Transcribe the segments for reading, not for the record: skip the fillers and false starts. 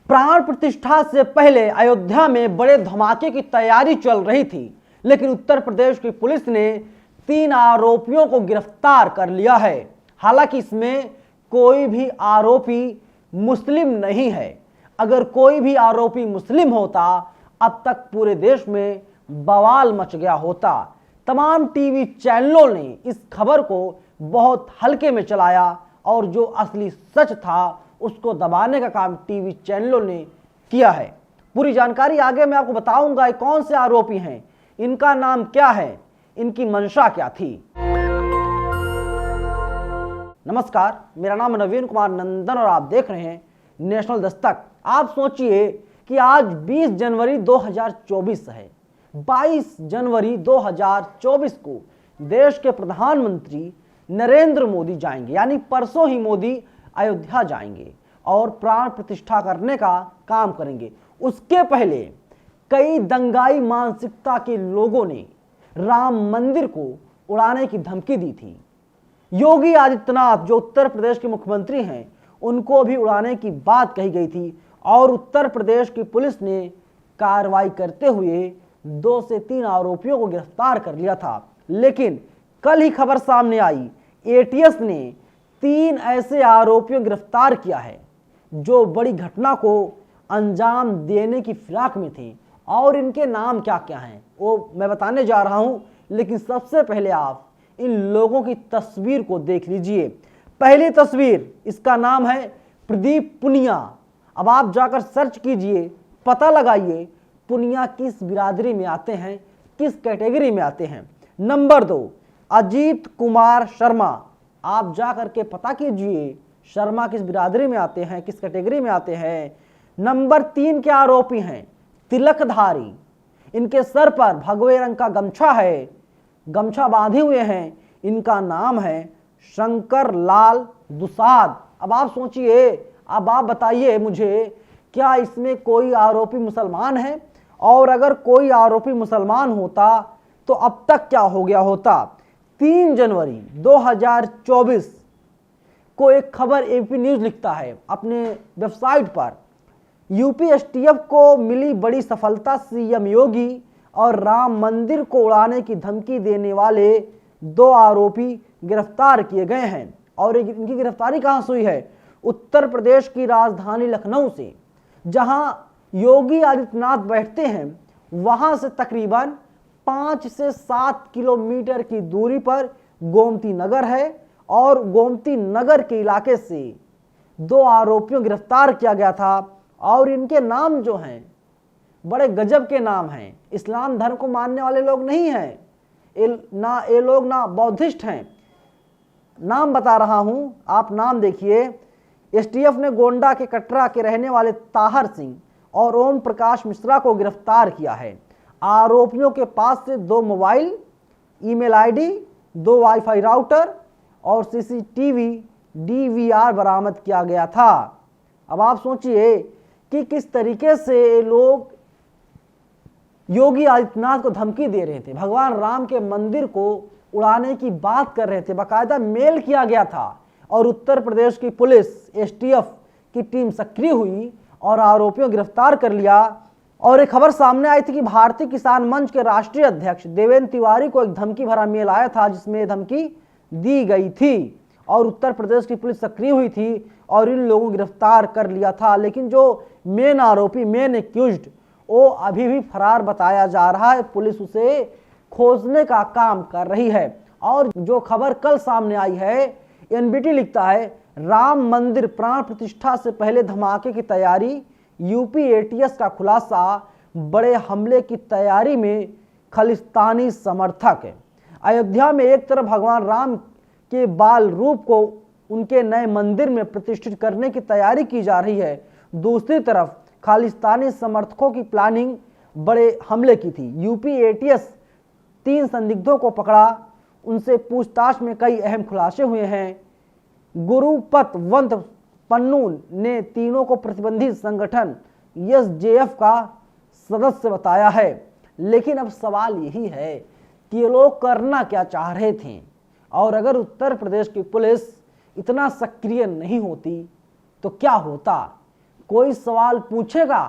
प्राण प्रतिष्ठा से पहले अयोध्या में बड़े धमाके की तैयारी चल रही थी, लेकिन उत्तर प्रदेश की पुलिस ने 3 आरोपियों को गिरफ्तार कर लिया है। हालांकि इसमें कोई भी आरोपी मुस्लिम नहीं है। अगर कोई भी आरोपी मुस्लिम होता अब तक पूरे देश में बवाल मच गया होता। तमाम टीवी चैनलों ने इस खबर को बहुत हल्के में चलाया और जो असली सच था उसको दबाने का काम टीवी चैनलों ने किया है। पूरी जानकारी आगे मैं आपको बताऊंगा। कौन से आरोपी हैं, इनका नाम क्या है, इनकी मंशा क्या थी। नमस्कार, मेरा नाम नवीन कुमार नंदन और आप देख रहे हैं नेशनल दस्तक। आप सोचिए कि आज 20 जनवरी 2024 है। 22 जनवरी 2024 को देश के प्रधानमंत्री नरेंद्र मोदी जाएंगे, यानी परसों ही मोदी अयोध्या जाएंगे और प्राण प्रतिष्ठा करने का काम करेंगे। उसके पहले कई दंगाई मानसिकता के लोगों ने राम मंदिर को उड़ाने की धमकी दी थी। योगी आदित्यनाथ जो उत्तर प्रदेश के मुख्यमंत्री हैं, उनको भी उड़ाने की बात कही गई थी और उत्तर प्रदेश की पुलिस ने कार्रवाई करते हुए 2 से 3 आरोपियों को गिरफ्तार कर लिया था। लेकिन कल ही खबर सामने आई, एटीएस ने 3 ऐसे आरोपियों गिरफ्तार किया है जो बड़ी घटना को अंजाम देने की फिराक में थे। और इनके नाम क्या क्या हैं वो मैं बताने जा रहा हूं, लेकिन सबसे पहले आप इन लोगों की तस्वीर को देख लीजिए। पहली तस्वीर, इसका नाम है प्रदीप पुनिया। अब आप जाकर सर्च कीजिए, पता लगाइए पुनिया किस बिरादरी में आते हैं, किस कैटेगरी में आते हैं। नंबर 2, अजीत कुमार शर्मा। आप जाकर के पता कीजिए शर्मा किस बिरादरी में आते हैं, किस कैटेगरी में आते हैं। नंबर 3 के आरोपी हैं तिलकधारी। इनके सर पर भगवे रंग का गमछा है, गमछा बांधे हुए हैं। इनका नाम है शंकर लाल दुसाद। अब आप सोचिए, अब आप बताइए मुझे, क्या इसमें कोई आरोपी मुसलमान है? और अगर कोई आरोपी मुसलमान होता तो अब तक क्या हो गया होता। 3 जनवरी 2024 को एक खबर एबीपी न्यूज लिखता है अपने वेबसाइट पर, यूपी एसटीएफ को मिली बड़ी सफलता। सीएम योगी और राम मंदिर को उड़ाने की धमकी देने वाले 2 आरोपी गिरफ्तार किए गए हैं। और इनकी गिरफ्तारी कहां से हुई है? उत्तर प्रदेश की राजधानी लखनऊ से, जहां योगी आदित्यनाथ बैठते हैं, वहां से तकरीबन 5 से 7 किलोमीटर की दूरी पर गोमती नगर है। और गोमती नगर के इलाके से 2 आरोपियों गिरफ्तार किया गया था। और इनके नाम जो हैं बड़े गजब के नाम हैं। इस्लाम धर्म को मानने वाले लोग नहीं हैं, ये लोग ना बौद्धिस्ट हैं। नाम बता रहा हूं, आप नाम देखिए। एसटीएफ ने गोंडा के कटरा के रहने वाले ताहर सिंह और ओम प्रकाश मिश्रा को गिरफ्तार किया है। आरोपियों के पास से 2 mobile, email ID, 2 wifi router और सीसीटीवी डीवीआर बरामद किया गया था। अब आप सोचिए कि किस तरीके से लोग योगी आदित्यनाथ को धमकी दे रहे थे, भगवान राम के मंदिर को उड़ाने की बात कर रहे थे। बाकायदा मेल किया गया था और उत्तर प्रदेश की पुलिस एसटीएफ की टीम सक्रिय हुई और आरोपियों गिरफ्तार कर लिया। और एक खबर सामने आई थी कि भारतीय किसान मंच के राष्ट्रीय अध्यक्ष देवेंद्र तिवारी को एक धमकी भरा मेल आया था, जिसमें धमकी दी गई थी और उत्तर प्रदेश की पुलिस सक्रिय हुई थी और इन लोगों को गिरफ्तार कर लिया था। लेकिन जो मेन आरोपी, मेन एक्यूज्ड, वो अभी भी फरार बताया जा रहा है। पुलिस उसे खोजने का काम कर रही है। और जो खबर कल सामने आई है, एनबीटी लिखता है, राम मंदिर प्राण प्रतिष्ठा से पहले धमाके की तैयारी, यूपी एटीएस का खुलासा, बड़े हमले की तैयारी में खालिस्तानी समर्थक है। अयोध्या में एक तरफ भगवान राम के बाल रूप को उनके नए मंदिर में प्रतिष्ठित करने की तैयारी की जा रही है, दूसरी तरफ खालिस्तानी समर्थकों की प्लानिंग बड़े हमले की थी। यूपी एटीएस 3 संदिग्धों को पकड़ा, उनसे पूछताछ में कई अहम खुलासे हुए हैं। गुरुपतवंत पन्नू ने तीनों को प्रतिबंधित संगठन एसजेएफ का सदस्य बताया है। लेकिन अब सवाल यही है कि ये लोग करना क्या चाह रहे थे। और अगर उत्तर प्रदेश की पुलिस इतना सक्रिय नहीं होती तो क्या होता। कोई सवाल पूछेगा,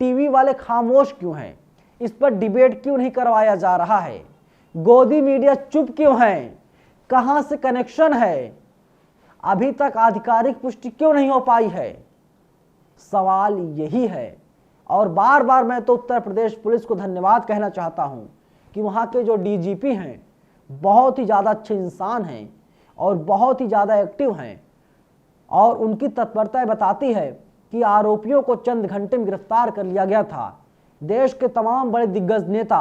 टीवी वाले खामोश क्यों हैं? इस पर डिबेट क्यों नहीं करवाया जा रहा है? गोदी मीडिया चुप क्यों है? कहां से कनेक्शन है? अभी तक आधिकारिक पुष्टि क्यों नहीं हो पाई है? सवाल यही है। और बार बार मैं तो उत्तर प्रदेश पुलिस को धन्यवाद कहना चाहता हूं कि वहां के जो डीजीपी हैं बहुत ही ज़्यादा अच्छे इंसान हैं और बहुत ही ज़्यादा एक्टिव हैं, और उनकी तत्परता बताती है कि आरोपियों को चंद घंटे में गिरफ्तार कर लिया गया था। देश के तमाम बड़े दिग्गज नेता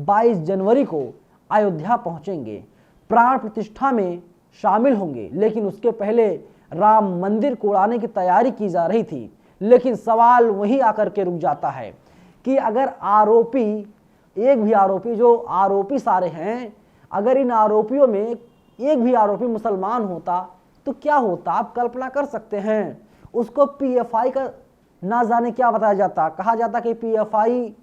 22 जनवरी को अयोध्या पहुंचेंगे, प्राण प्रतिष्ठा में शामिल होंगे, लेकिन उसके पहले राम मंदिर को उड़ाने की तैयारी की जा रही थी। लेकिन सवाल वही आकर के रुक जाता है कि अगर आरोपी, एक भी आरोपी, जो आरोपी सारे हैं, अगर इन आरोपियों में एक भी आरोपी मुसलमान होता तो क्या होता? आप कल्पना कर सकते हैं। उसको पीएफआई का ना जाने क्या बताया जाता, कहा जाता कि पीएफआई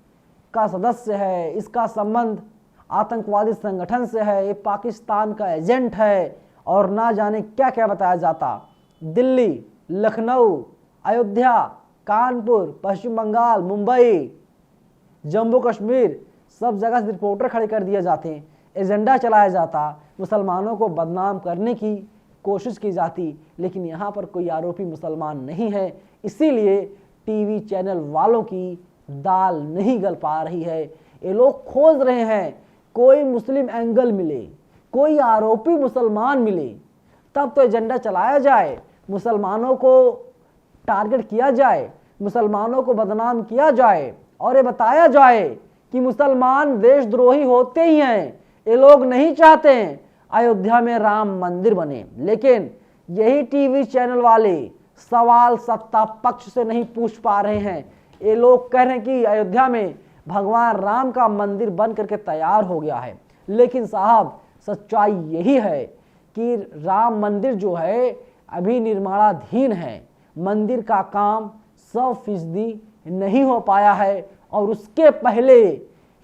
का सदस्य है, इसका संबंध आतंकवादी संगठन से है, ये पाकिस्तान का एजेंट है, और ना जाने क्या क्या बताया जाता। दिल्ली, लखनऊ, अयोध्या, कानपुर, पश्चिम बंगाल, मुंबई, जम्मू कश्मीर, सब जगह से रिपोर्टर खड़े कर दिए जाते, एजेंडा चलाया जाता, मुसलमानों को बदनाम करने की कोशिश की जाती। लेकिन यहाँ पर कोई आरोपी मुसलमान नहीं है, इसीलिए टीवी चैनल वालों की दाल नहीं गल पा रही है। ये लोग खोज रहे हैं कोई मुस्लिम एंगल मिले, कोई आरोपी मुसलमान मिले, तब तो एजेंडा चलाया जाए, मुसलमानों को टारगेट किया जाए, मुसलमानों को बदनाम किया जाए, और ये बताया जाए कि मुसलमान देशद्रोही होते ही हैं, ये लोग नहीं चाहते हैं अयोध्या में राम मंदिर बने। लेकिन यही टीवी चैनल वाले सवाल सत्ता पक्ष से नहीं पूछ पा रहे हैं। ये लोग कह रहे हैं कि अयोध्या में भगवान राम का मंदिर बन करके तैयार हो गया है। लेकिन साहब, सच्चाई यही है कि राम मंदिर जो है अभी निर्माणाधीन है, मंदिर का काम 100% नहीं हो पाया है, और उसके पहले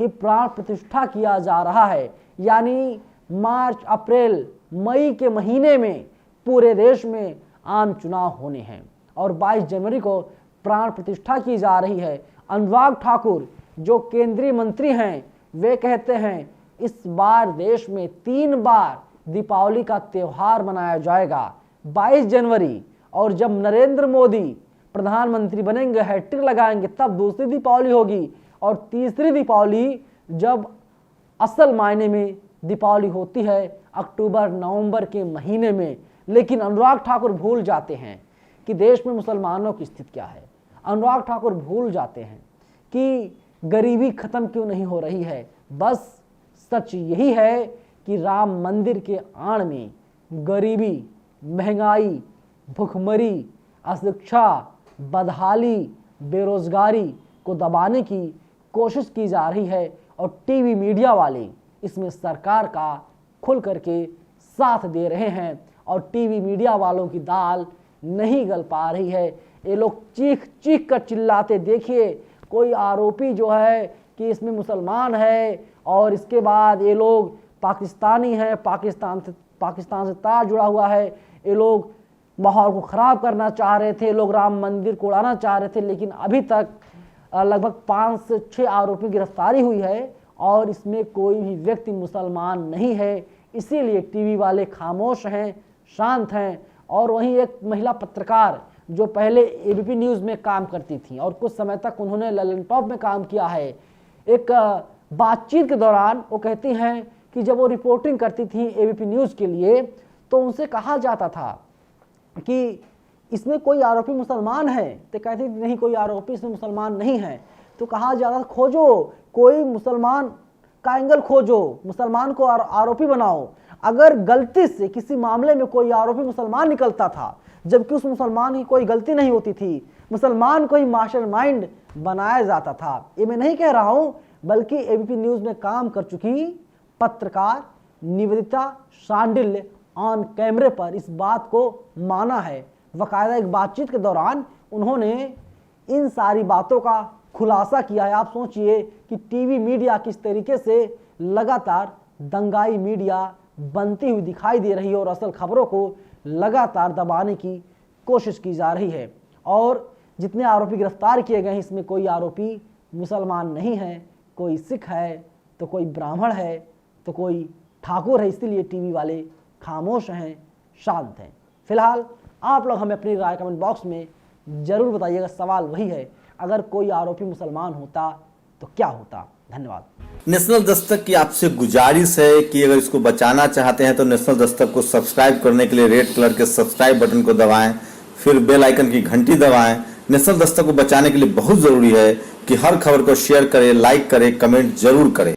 ही प्राण प्रतिष्ठा किया जा रहा है। यानी मार्च, अप्रैल, मई के महीने में पूरे देश में आम चुनाव होने हैं, और 22 जनवरी को प्राण प्रतिष्ठा की जा रही है। अनुराग ठाकुर जो केंद्रीय मंत्री हैं, वे कहते हैं इस बार देश में 3 बार दीपावली का त्यौहार मनाया जाएगा, 22 जनवरी, और जब नरेंद्र मोदी प्रधानमंत्री बनेंगे, हैट्रिक लगाएंगे, तब दूसरी दीपावली होगी, और तीसरी दीपावली जब असल मायने में दीपावली होती है अक्टूबर नवंबर के महीने में। लेकिन अनुराग ठाकुर भूल जाते हैं कि देश में मुसलमानों की स्थिति क्या है। अनुराग ठाकुर भूल जाते हैं कि गरीबी खत्म क्यों नहीं हो रही है। बस सच यही है कि राम मंदिर के आड़ में गरीबी, महंगाई, भुखमरी, अशिक्षा, बदहाली, बेरोजगारी को दबाने की कोशिश की जा रही है, और टीवी मीडिया वाले इसमें सरकार का खुल करके साथ दे रहे हैं, और टीवी मीडिया वालों की दाल नहीं गल पा रही है। ये लोग चीख चीख कर चिल्लाते, देखिए कोई आरोपी जो है कि इसमें मुसलमान है, और इसके बाद ये लोग पाकिस्तानी हैं, पाकिस्तान से तार जुड़ा हुआ है, ये लोग माहौल को ख़राब करना चाह रहे थे, लोग राम मंदिर को उड़ाना चाह रहे थे। लेकिन अभी तक लगभग 5 से 6 आरोपी गिरफ्तारी हुई है, और इसमें कोई भी व्यक्ति मुसलमान नहीं है। इसीलिए टीवी वाले खामोश हैं, शांत हैं। और वहीं एक महिला पत्रकार जो पहले एबीपी न्यूज़ में काम करती थी और कुछ समय तक उन्होंने ललन टॉप में काम किया है, एक बातचीत के दौरान वो कहती हैं कि जब वो रिपोर्टिंग करती थी एबीपी न्यूज़ के लिए, तो उनसे कहा जाता था कि इसमें कोई आरोपी मुसलमान है, तो कहती थी नहीं, कोई आरोपी इसमें मुसलमान नहीं है। तो कहा जाता, खोजो कोई मुसलमान का एंगल, खोजो मुसलमान को आरोपी बनाओ। अगर गलती से किसी मामले में कोई आरोपी मुसलमान निकलता था, जबकि उस मुसलमान की कोई गलती नहीं होती थी, मुसलमान को ही मास्टरमाइंड बनाया जाता था। ये मैं नहीं कह रहा हूं, बल्कि एबीपी न्यूज़ में काम कर चुकी पत्रकार निवेदिता शांडिल्य ऑन कैमरे पर इस बात को माना है। वकायदा एक बातचीत के दौरान उन्होंने इन सारी बातों का खुलासा किया है। आप सोचिए कि टीवी मीडिया किस तरीके से लगातार दंगाई मीडिया बनती हुई दिखाई दे रही है, और असल खबरों को लगातार दबाने की कोशिश की जा रही है। और जितने आरोपी गिरफ्तार किए गए हैं इसमें कोई आरोपी मुसलमान नहीं है, कोई सिख है तो कोई ब्राह्मण है तो कोई ठाकुर है। इसीलिए टीवी वाले खामोश हैं, शांत हैं। फिलहाल आप लोग हमें अपनी राय कमेंट बॉक्स में जरूर बताइएगा। सवाल वही है, अगर कोई आरोपी मुसलमान होता तो क्या होता। धन्यवाद। नेशनल दस्तक की आपसे गुजारिश है कि अगर इसको बचाना चाहते हैं तो नेशनल दस्तक को सब्सक्राइब करने के लिए रेड कलर के सब्सक्राइब बटन को दबाएं, फिर बेल आइकन की घंटी दबाएं। नेशनल दस्तक को बचाने के लिए बहुत जरूरी है कि हर खबर को शेयर करें, लाइक करें, कमेंट जरूर करें।